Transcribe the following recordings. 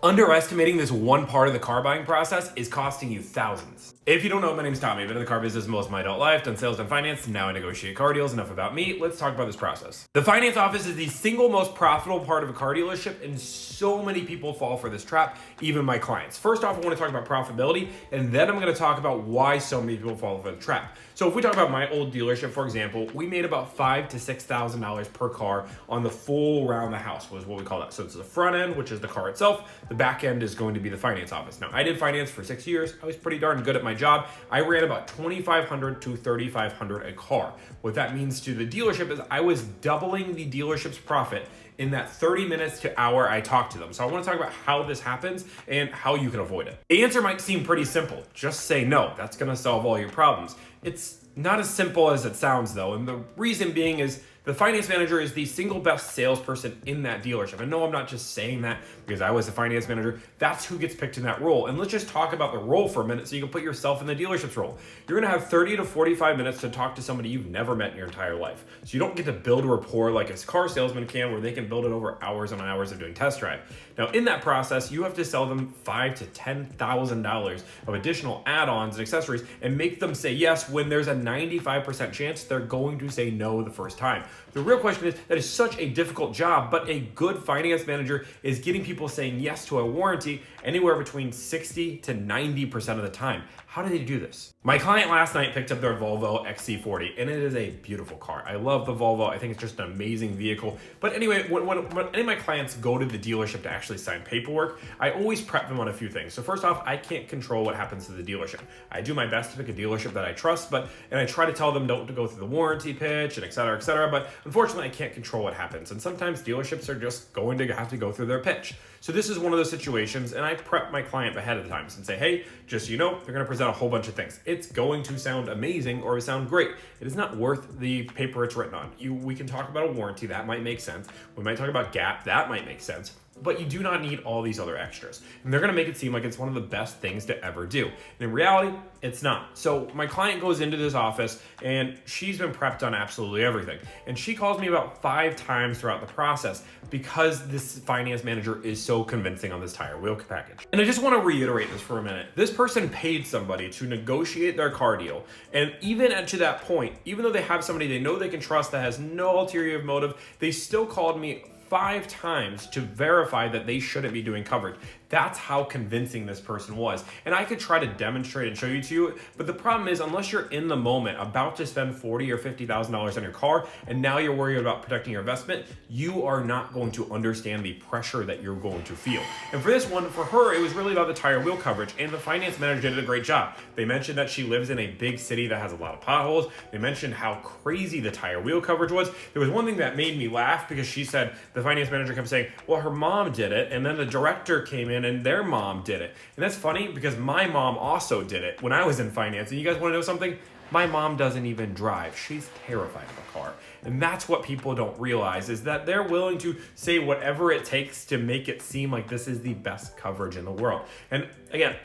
Underestimating this one part of the car buying process is costing you thousands. If you don't know, my name is Tommy. I've been in the car business most of my adult life, done sales and finance, and now I negotiate car deals. Enough about me, let's talk about this process. The finance office is the single most profitable part of a car dealership, and so many people fall for this trap, even my clients. First off, I want to talk about profitability, and then I'm going to talk about why so many people fall for the trap. So if we talk about my old dealership, for example, we made about $5,000 to $6,000 per car on the full around the house was what we call that. So it's the front end, which is the car itself. The back end is going to be the finance office. Now, I did finance for 6 years. I was pretty darn good at my job. I ran about $2,500 to $3,500 a car. What that means to the dealership is I was doubling the dealership's profit in that 30 minutes to hour I talk to them. So I want to talk about how this happens and how you can avoid it. The answer might seem pretty simple. Just say no. That's going to solve all your problems. It's not as simple as it sounds though. And the reason being is the finance manager is the single best salesperson in that dealership. And no, I'm not just saying that because I was the finance manager. That's who gets picked in that role. And let's just talk about the role for a minute so you can put yourself in the dealership's role. You're gonna have 30 to 45 minutes to talk to somebody you've never met in your entire life. So you don't get to build a rapport like a car salesman can, where they can build it over hours and hours of doing test drive. Now in that process, you have to sell them $5,000 to $10,000 of additional add-ons and accessories and make them say yes when there's a 95% chance they're going to say no the first time. The real question is, that is such a difficult job, but a good finance manager is getting people saying yes to a warranty anywhere between 60 to 90% of the time. How do they do this? My client last night picked up their Volvo XC40, and it is a beautiful car. I love the Volvo. I think it's just an amazing vehicle. But anyway, when any of my clients go to the dealership to actually sign paperwork, I always prep them on a few things. So first off, I can't control what happens to the dealership. I do my best to pick a dealership that I trust, and I try to tell them don't to go through the warranty pitch and et cetera, but unfortunately I can't control what happens. And sometimes dealerships are just going to have to go through their pitch. So this is one of those situations, and I prep my client ahead of the time and say, hey, just so you know, they're gonna present a whole bunch of things. It's going to sound amazing or sound great. It is not worth the paper it's written on. We can talk about a warranty, that might make sense. We might talk about gap, that might make sense. But you do not need all these other extras. And they're gonna make it seem like it's one of the best things to ever do. And in reality, it's not. So my client goes into this office and she's been prepped on absolutely everything. And she calls me about 5 times throughout the process because this finance manager is so convincing on this tire wheel package. And I just wanna reiterate this for a minute. This person paid somebody to negotiate their car deal. And even to that point, even though they have somebody they know they can trust that has no ulterior motive, they still called me 5 times to verify that they shouldn't be doing coverage. That's how convincing this person was. And I could try to demonstrate and show you to you, but the problem is unless you're in the moment about to spend $40,000 or $50,000 on your car, and now you're worried about protecting your investment, you are not going to understand the pressure that you're going to feel. And for this one, for her, it was really about the tire wheel coverage, and the finance manager did a great job. They mentioned that she lives in a big city that has a lot of potholes. They mentioned how crazy the tire wheel coverage was. There was one thing that made me laugh because she said, the finance manager kept saying, well, her mom did it, and then the director came in and their mom did it. And that's funny because my mom also did it when I was in finance. And you guys want to know something? My mom doesn't even drive. She's terrified of a car. And that's what people don't realize, is that they're willing to say whatever it takes to make it seem like this is the best coverage in the world. And again,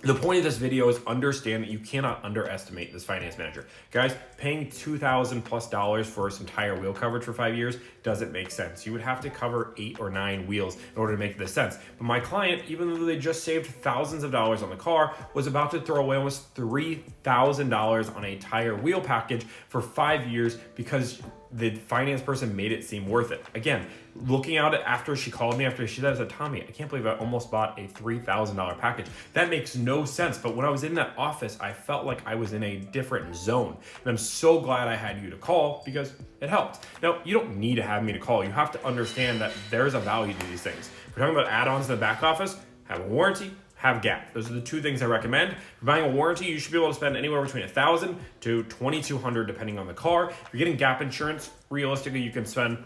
the point of this video is understand that you cannot underestimate this finance manager. Guys, paying $2,000+ for some tire wheel coverage for 5 years doesn't make sense. You would have to cover 8 or 9 wheels in order to make this sense. But my client, even though they just saved thousands of dollars on the car, was about to throw away almost $3,000 on a tire wheel package for 5 years because the finance person made it seem worth it. Again, looking at it after she called me, after she said, Tommy, I can't believe I almost bought a $3,000 package. That makes no sense. But when I was in that office, I felt like I was in a different zone. And I'm so glad I had you to call because it helped. Now, you don't need to have me to call. You have to understand that there's a value to these things. If we're talking about add-ons in the back office, have a warranty, have gap. Those are the 2 things I recommend. If you're buying a warranty, you should be able to spend anywhere between $1,000 to $2,200 depending on the car. If you're getting gap insurance, realistically, you can spend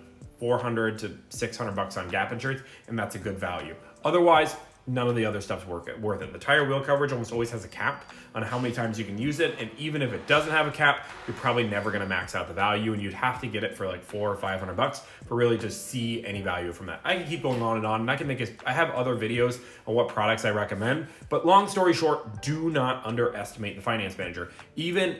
$400 to $600 on gap insurance, and that's a good value. Otherwise, none of the other stuff's worth it. The tire wheel coverage almost always has a cap on how many times you can use it, and even if it doesn't have a cap, you're probably never gonna max out the value, and you'd have to get it for like $400 or $500 for really to see any value from that. I can keep going on, and I have other videos on what products I recommend, but long story short, do not underestimate the finance manager. Even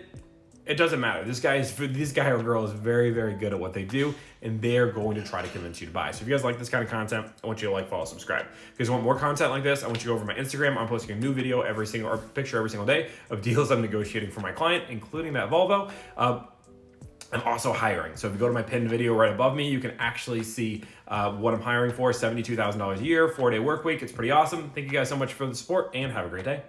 It doesn't matter. This guy or girl is very, very good at what they do, and they're going to try to convince you to buy. So if you guys like this kind of content, I want you to like, follow, subscribe. If you guys want more content like this, I want you to go over my Instagram. I'm posting a new video or picture every single day of deals I'm negotiating for my client, including that Volvo. I'm also hiring. So if you go to my pinned video right above me, you can actually see what I'm hiring for. $72,000 a year, 4-day work week. It's pretty awesome. Thank you guys so much for the support, and have a great day.